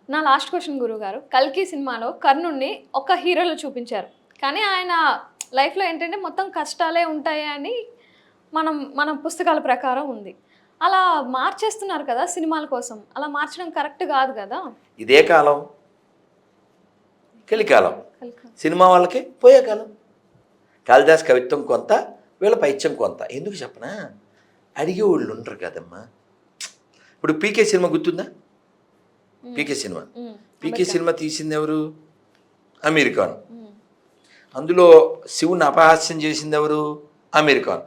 నా last question గురువుగారు. 'కల్కి' సినిమాలో కర్ణుడిని ఒక హీరోలో చూపించారు. కానీ ఆయన లైఫ్‌లో ఏంటంటే మొత్తం కష్టాలే ఉంటాయి అని మన పుస్తకాల ప్రకారం ఉంది. అలా మార్చేస్తున్నారు కదా సినిమాల కోసం. అలా మార్చడం కరెక్ట్ కాదు కదా! ఇదే కాలం, కలికాలం. 'కల్కి.' సినిమా వాళ్ళకి పోయే కాలం. కాళిదాస్ కవిత్వం కొంత, వీళ్ళ పైత్యం కొంత. ఎందుకు చెప్పనా? అడిగేవాళ్ళు ఉండరు కదమ్మా. ఇప్పుడు 'పీకే' సినిమా గుర్తుందా? 'పీకే' సినిమా. 'పీకే' సినిమా తీసింది ఎవరు? అమీర్ ఖాన్. అందులో శివుని అపహాస్యం చేసింది ఎవరు? అమీర్ ఖాన్.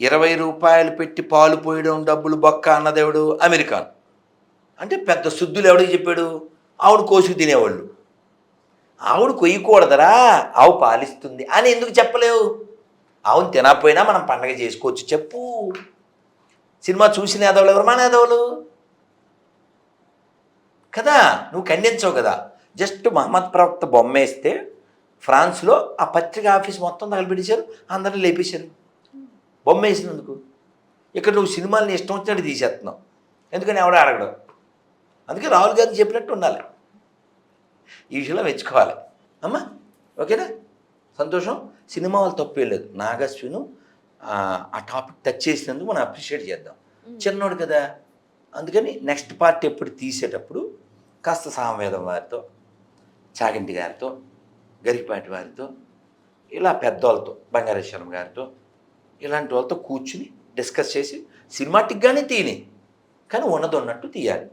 20 రూపాయలు పెట్టి పాలు పోయడం డబ్బులు బొక్క అన్నదెవడు? అమీర్ ఖాన్. అంటే పెద్ద శుద్ధులు ఎవడికి చెప్పాడు? ఆవును కోసుకు తినేవాళ్ళు. ఆవును కొయ్యకూడదరా, ఆవు పాలిస్తుంది అని ఎందుకు చెప్పలేవు? ఆవును తినకపోయినా మనం పండగ చేసుకోవచ్చు చెప్పు. సినిమా చూసిన యాదవులు ఎవరు? మన యాదవులు కదా. నువ్వు ఖండించవు కదా. జస్ట్ మహమ్మద్ ప్రవక్త బొమ్మ వేస్తే ఫ్రాన్స్లో ఆ పత్రిక ఆఫీస్ మొత్తం తగలబెట్టేశారు, అందరిని లేపేశారు బొమ్మ వేసినందుకు. ఇక్కడ నువ్వు సినిమాలని ఇష్టం వచ్చినట్టు తీసేస్తున్నావు. ఎందుకని ఎవడో అడగడం. అందుకే రాహుల్ గాంధీ చెప్పినట్టు ఉండాలి. ఈ విషయంలో మెచ్చుకోవాలి అమ్మా. ఓకేనా? సంతోషం. సినిమా వాళ్ళు తప్పే లేదు. నాగశ్విను ఆ టాపిక్ టచ్ చేసినందుకు మనం అప్రిషియేట్ చేద్దాం. చిన్నోడు కదా, అందుకని నెక్స్ట్ పార్ట్ ఎప్పుడు తీసేటప్పుడు కాస్త సామవేదం వారితో, చాగంటి గారితో, గరికపాటి వారితో, ఇలా పెద్దవాళ్ళతో, బంగారేశ్వరం గారితో, ఇలాంటి వాళ్ళతో కూర్చుని డిస్కస్ చేసి సినిమాటిక్గానే తీయని, కానీ ఉన్నది ఉన్నట్టు తీయాలి.